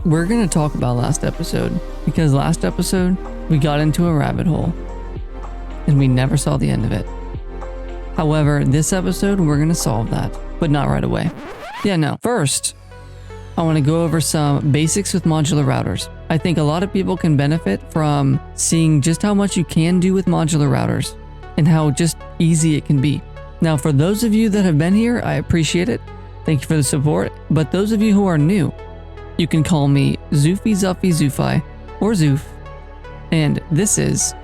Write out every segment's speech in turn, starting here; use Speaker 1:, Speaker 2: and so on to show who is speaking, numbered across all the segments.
Speaker 1: we're going to talk about last episode, because last episode we got into a rabbit hole and we never saw the end of it. However, this episode we're going to solve that, but not right away. Yeah, no. First, I want to go over some basics with modular routers. I think a lot of people can benefit from seeing just how much you can do with modular routers and how just easy it can be. Now, for those of you that have been here, I appreciate it. Thank you for the support. But those of you who are new, you can call me Zoofy, Zuffy, Zoofi, or Zoof. And this is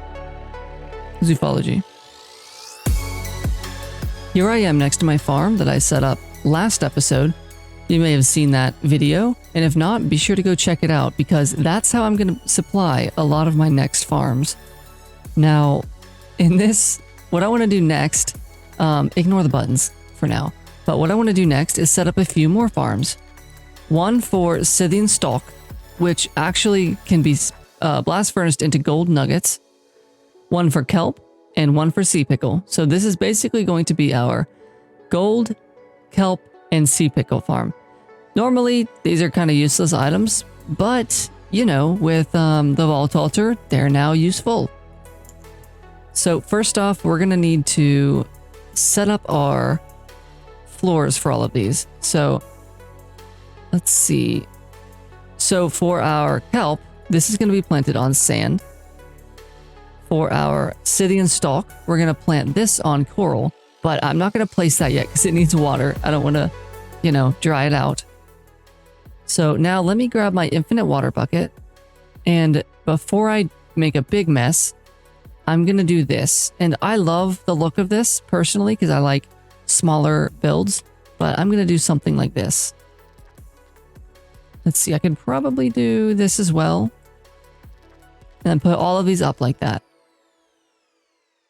Speaker 1: Zoofology. Here I am next to my farm that I set up last episode. You may have seen that video, and if not, be sure to go check it out, because that's how I'm going to supply a lot of my next farms. Now, in this, what I want to do next, ignore the buttons for now, but what I want to do next is set up a few more farms. One for Scythian Stalk, which actually can be blast furnace into gold nuggets. One for Kelp, and one for Sea Pickle. So this is basically going to be our gold, kelp, and sea pickle farm. Normally, these are kind of useless items, but, you know, with the Vault Altar, they're now useful. So first off, we're going to need to set up our floors for all of these. So let's see. So for our kelp, this is going to be planted on sand. For our Scythian Stalk, we're going to plant this on coral, but I'm not going to place that yet because it needs water. I don't want to, you know, dry it out. So now let me grab my infinite water bucket, and before I make a big mess, I'm going to do this. And I love the look of this personally because I like smaller builds, but I'm going to do something like this. Let's see, I can probably do this as well. And put all of these up like that.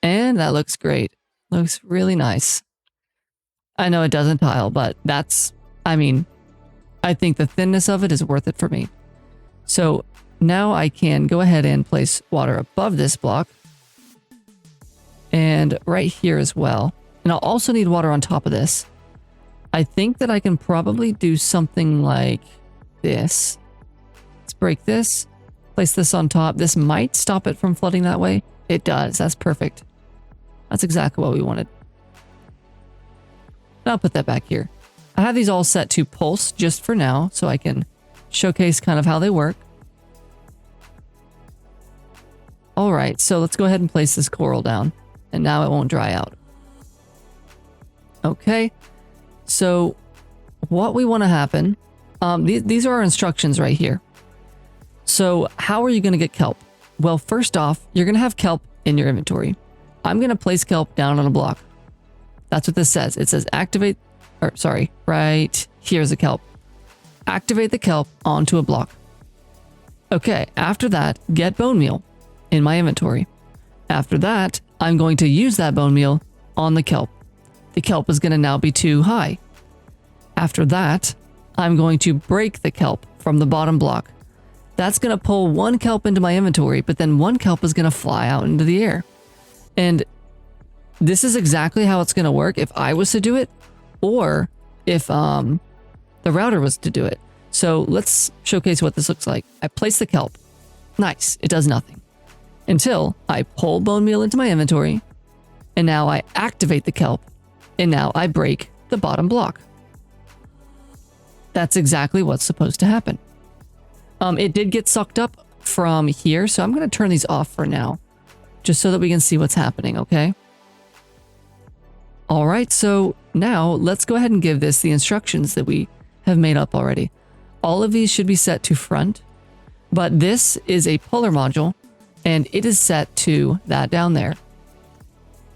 Speaker 1: And that looks great. Looks really nice. I know it doesn't tile, but that's, I mean, I think the thinness of it is worth it for me. So now I can go ahead and place water above this block. And right here as well. And I'll also need water on top of this. I think that I can probably do something like this. Let's break this. Place this on top. This might stop it from flooding that way. It does. That's perfect. That's exactly what we wanted. I'll put that back here. I have these all set to pulse just for now, so I can showcase kind of how they work. All right, so let's go ahead and place this coral down, and now it won't dry out. Okay, so what we want to happen, these are our instructions right here. So how are you going to get kelp? Well, first off, you're going to have kelp in your inventory. I'm going to place kelp down on a block. That's what this says. It says activate, or sorry, right here's a kelp. Activate the kelp onto a block. Okay, after that, get bone meal in my inventory. After that, I'm going to use that bone meal on the kelp. The kelp is going to now be too high. After that, I'm going to break the kelp from the bottom block. That's going to pull one kelp into my inventory, but then one kelp is going to fly out into the air. And this is exactly how it's going to work if I was to do it, or if the router was to do it. So let's showcase what this looks like. I place the kelp. Nice. It does nothing. Until I pull bone meal into my inventory, and now I activate the kelp, and now I break the bottom block. That's exactly what's supposed to happen. It did get sucked up from here, so I'm going to turn these off for now, just so that we can see what's happening, okay? All right, so now let's go ahead and give this the instructions that we have made up already. All of these should be set to front, but this is a puller module, and it is set to that down there.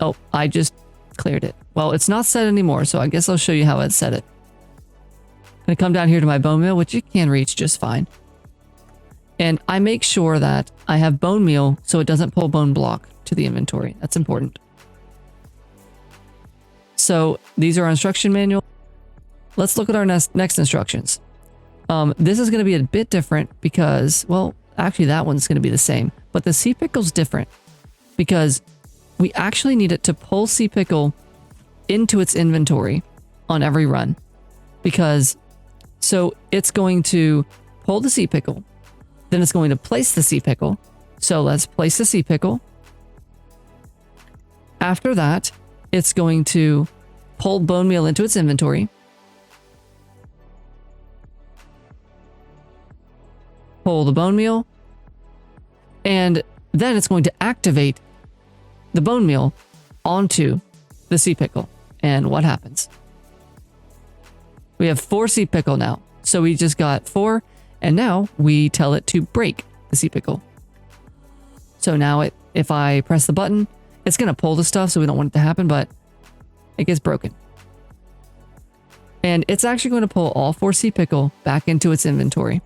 Speaker 1: Oh, I just cleared it. Well, it's not set anymore, so I guess I'll show you how I'd set it. I'm going to come down here to my bone meal, which you can reach just fine. And I make sure that I have bone meal so it doesn't pull bone block to the inventory. That's important. So these are our instruction manual. Let's look at our next instructions. This is going to be a bit different because, well, actually that one's going to be the same, but the sea pickle's different because we actually need it to pull sea pickle into its inventory on every run. Because so it's going to pull the sea pickle. Then it's going to place the sea pickle. So let's place the sea pickle. After that, it's going to pull bone meal into its inventory. Pull the bone meal. And then it's going to activate the bone meal onto the sea pickle. And what happens? We have 4 sea pickle now. So we just got 4. And now we tell it to break the sea pickle. So now if I press the button, it's going to pull the stuff, so we don't want it to happen, but it gets broken. And it's actually going to pull all 4 sea pickle back into its inventory.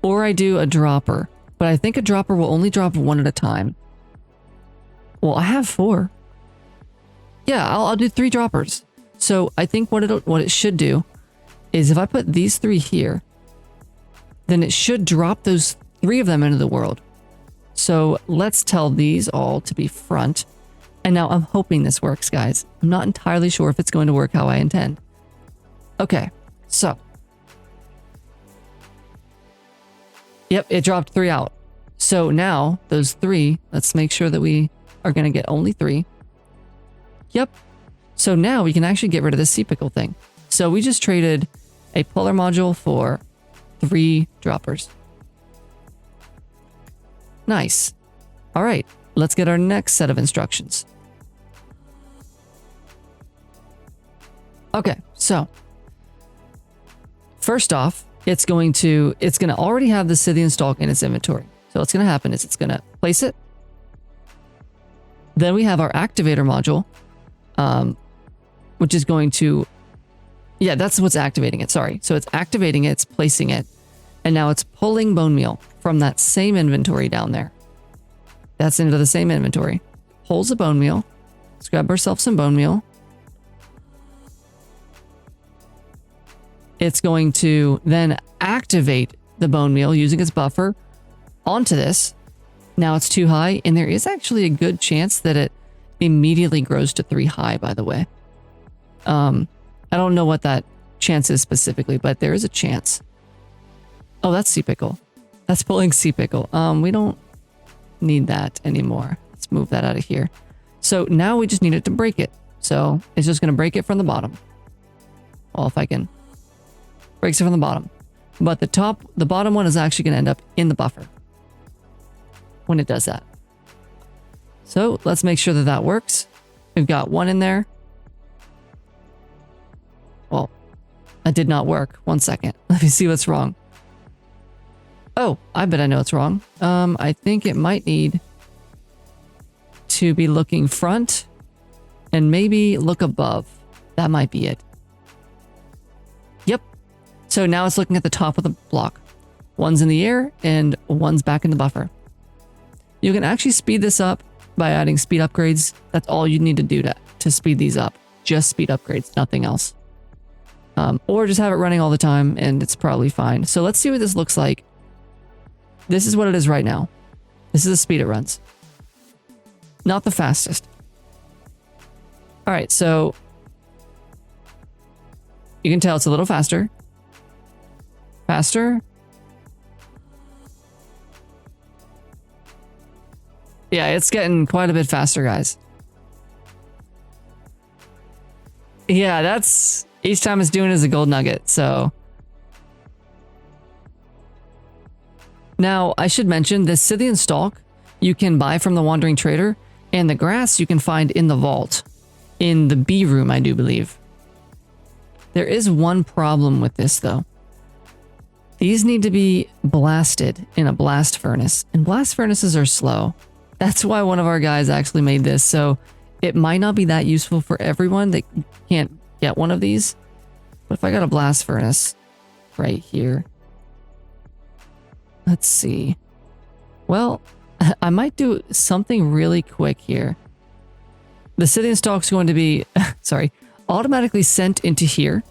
Speaker 1: Or I do a dropper, but I think a dropper will only drop 1 at a time. Well, I have 4. Yeah, I'll do 3 droppers. So I think what it should do is if I put these 3 here, then it should drop those 3 of them into the world. So let's tell these all to be front. And now I'm hoping this works, guys. I'm not entirely sure if it's going to work how I intend. Okay, so. Yep, it dropped 3 out. So now those 3, let's make sure that we are going to get only 3. Yep. So now we can actually get rid of this sea pickle thing. So we just traded a puller module for 3 droppers. Nice. All right, let's get our next set of instructions. Okay, so first off, it's going to already have the Scythian stalk in its inventory. So what's going to happen is it's going to place it. Then we have our activator module, which is going to, yeah, that's what's activating it. Sorry. So it's activating it, it's placing it, and now it's pulling bone meal from that same inventory down there. That's into the same inventory. Pulls the bone meal. Let's grab ourselves some bone meal. It's going to then activate the bone meal using its buffer onto this. Now it's 2 high, and there is actually a good chance that it immediately grows to 3 high, by the way. I don't know what that chance is specifically, but there is a chance. Oh, that's sea pickle. That's pulling sea pickle. We don't need that anymore. Let's move that out of here. So now we just need it to break it. So it's just going to break it from the bottom. Well, if I can. Breaks it from the bottom. But the bottom one is actually going to end up in the buffer when it does that. So let's make sure that that works. We've got 1 in there. Well, that did not work. 1 second. Let me see what's wrong. Oh, I bet I know what's wrong. I think it might need to be looking front and maybe look above. That might be it. Yep. So now it's looking at the top of the block. 1's in the air and 1's back in the buffer. You can actually speed this up by adding speed upgrades. That's all you need to do to speed these up. Just speed upgrades, nothing else. Or just have it running all the time and it's probably fine. So let's see what this looks like. This is what it is right now. This is the speed it runs. Not the fastest. All right, so you can tell it's a little faster. Faster. Yeah, it's getting quite a bit faster, guys. Yeah, that's each time it's doing is a gold nugget, so. Now, I should mention this Scythian stalk you can buy from the Wandering Trader, and the grass you can find in the vault, in the B room, I do believe. There is one problem with this, though. These need to be blasted in a blast furnace, and blast furnaces are slow. That's why one of our guys actually made this, so it might not be that useful for everyone that can't get one of these. But if I got a blast furnace right here, let's see. Well, I might do something really quick here. The Scythian stalk's going to be, sorry, automatically sent into here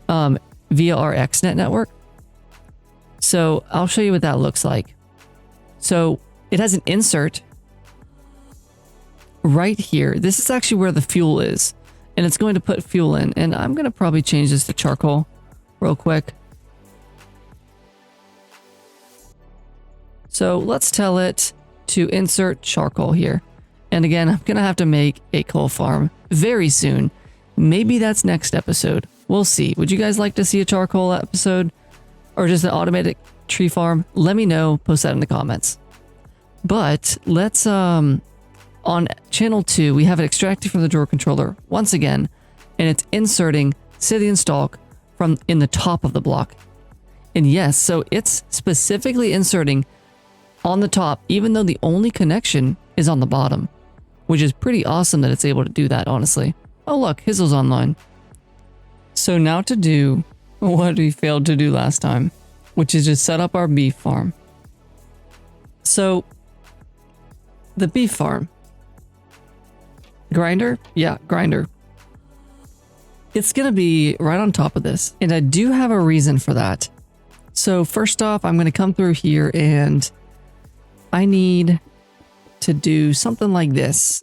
Speaker 1: via our XNet network. So I'll show you what that looks like. So it has an insert right here. This is actually where the fuel is, and it's going to put fuel in. And I'm going to probably change this to charcoal real quick. So let's tell it to insert charcoal here. And again, I'm going to have to make a coal farm very soon. Maybe that's next episode. We'll see. Would you guys like to see a charcoal episode or just an automated tree farm? Let me know. Post that in the comments. But let's, on channel 2, we have it extracted from the drawer controller once again, and it's inserting Scythian stalk from in the top of the block. And yes, so it's specifically inserting on the top, even though the only connection is on the bottom, which is pretty awesome that it's able to do that, honestly. Oh look, Hizzle's online. So now to do what we failed to do last time, which is just set up our beef farm. So the beef farm. Grinder? Yeah, grinder. It's going to be right on top of this. And I do have a reason for that. So first off, I'm going to come through here and I need to do something like this.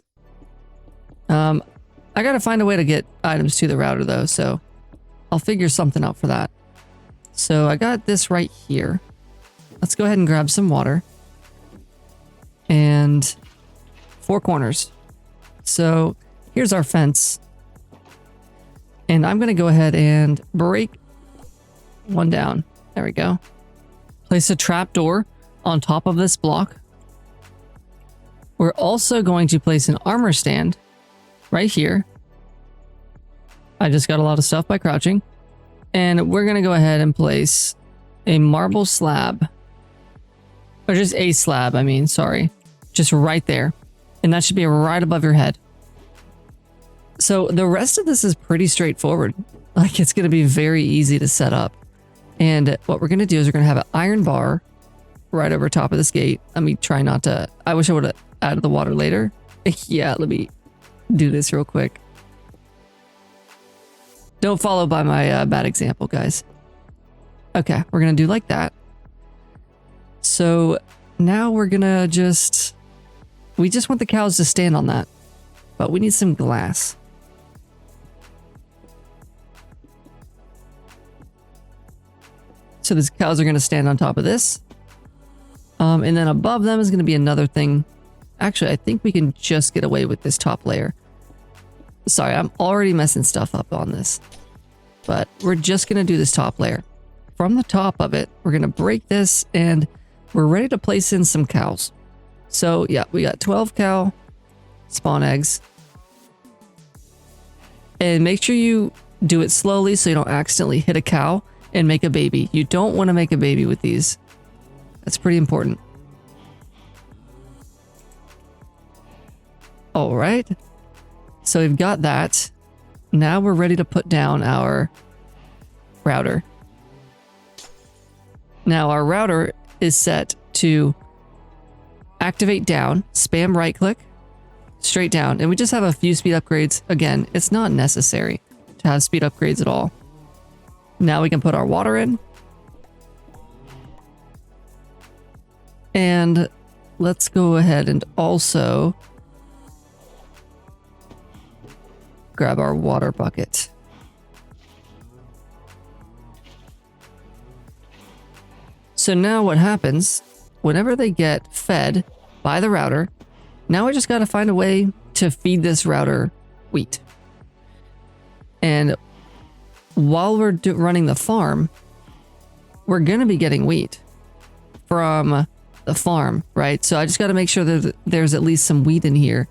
Speaker 1: I got to find a way to get items to the router though, so I'll figure something out for that. So I got this right here. Let's go ahead and grab some water. And 4 corners. So here's our fence. And I'm going to go ahead and break one down. There we go. Place a trapdoor on top of this block. We're also going to place an armor stand right here. I just got a lot of stuff by crouching. And we're going to go ahead and place a marble slab. Or just a slab, I mean, sorry. Just right there. And that should be right above your head. So the rest of this is pretty straightforward. Like, it's going to be very easy to set up. And what we're going to do is we're going to have an iron bar right over top of this gate. Let me try not to... I wish I would have added the water later. Yeah, let me do this real quick. Don't follow by my bad example, guys. Okay, we're going to do like that. So now we're going to just... We just want the cows to stand on that. But we need some glass. So these cows are going to stand on top of this. And then above them is going to be another thing. Actually, I think we can just get away with this top layer. Sorry, I'm already messing stuff up on this. But we're just going to do this top layer. From the top of it, we're going to break this and we're ready to place in some cows. So yeah, we got 12 cow spawn eggs. And make sure you do it slowly so you don't accidentally hit a cow and make a baby. You don't want to make a baby with these. That's pretty important. All right. So we've got that. Now we're ready to put down our router. Now our router is set to activate down, spam right click, straight down. And we just have a few speed upgrades. Again, it's not necessary to have speed upgrades at all. Now we can put our water in. And let's go ahead and also grab our water bucket. So now what happens, whenever they get fed by the router, now we just got to find a way to feed this router wheat. And while we're running the farm, we're going to be getting wheat from the farm, right? So I just got to make sure that there's at least some wheat in here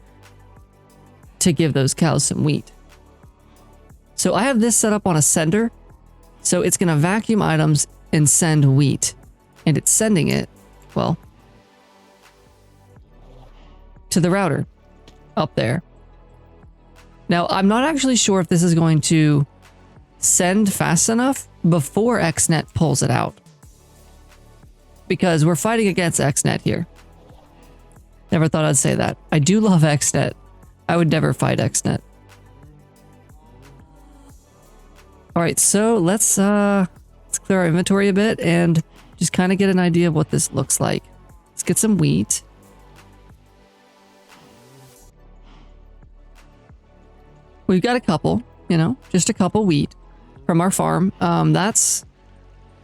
Speaker 1: to give those cows some wheat. So I have this set up on a sender. So it's going to vacuum items and send wheat. And it's sending it, well, to the router up there. Now, I'm not actually sure if this is going to send fast enough before XNet pulls it out. Because we're fighting against XNet here. Never thought I'd say that. I do love XNet. I would never fight XNet. Alright, so let's clear our inventory a bit and just kind of get an idea of what this looks like. Let's get some wheat. We've got a couple, you know, just a couple wheat from our farm. That's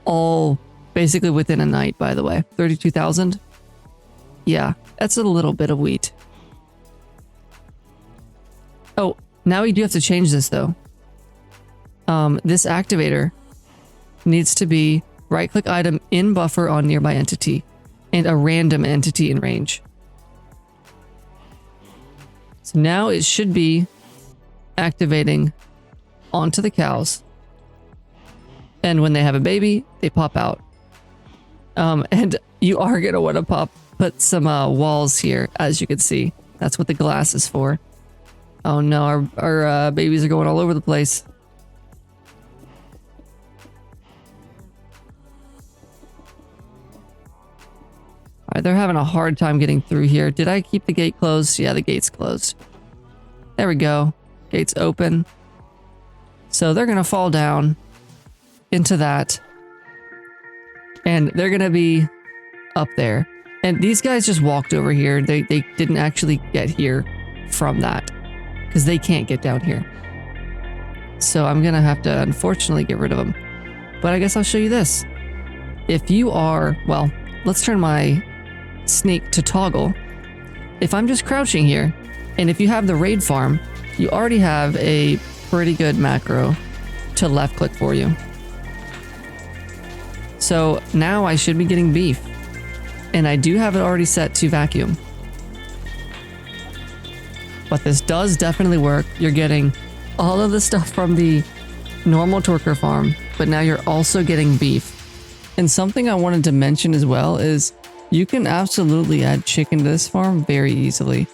Speaker 1: all basically within a night, by the way. 32,000. Yeah, that's a little bit of wheat. Oh, now we do have to change this though. This activator needs to be right-click item in buffer on nearby entity and a random entity in range. So now it should be activating onto the cows. And when they have a baby, they pop out. And you are going to want to put some walls here, as you can see. That's what the glass is for. Oh no, our babies are going all over the place. Alright, they're having a hard time getting through here. Did I keep the gate closed? Yeah, the gate's closed. There we go. Gate's open. So they're going to fall down into that. And they're going to be up there. And these guys just walked over here. They didn't actually get here from that. Because they can't get down here. So I'm going to have to, unfortunately, get rid of them. But I guess I'll show you this. If you are, well, let's turn my snake to toggle. If I'm just crouching here, and if you have the raid farm, you already have a pretty good macro to left click for you. So now I should be getting beef. And I do have it already set to vacuum. But this does definitely work. You're getting all of the stuff from the normal Torker farm, but now you're also getting beef. And something I wanted to mention as well is you can absolutely add chicken to this farm very easily.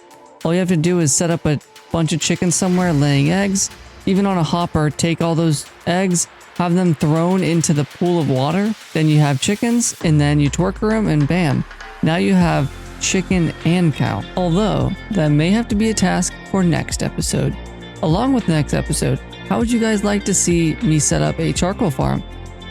Speaker 1: All you have to do is set up a bunch of chickens somewhere laying eggs. Even on a hopper, take all those eggs, have them thrown into the pool of water. Then you have chickens, and then you Torker them, and bam. Now you have chicken and cow. Although, that may have to be a task for next episode. Along with the next episode, how would you guys like to see me set up a charcoal farm?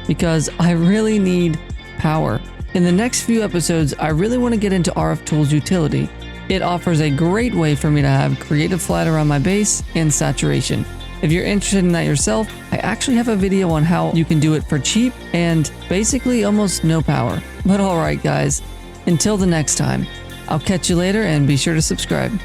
Speaker 1: Because I really need power. In the next few episodes, I really want to get into RF Tools utility. It offers a great way for me to have creative flat around my base and saturation. If you're interested in that yourself, I actually have a video on how you can do it for cheap and basically almost no power. But alright guys, until the next time, I'll catch you later and be sure to subscribe.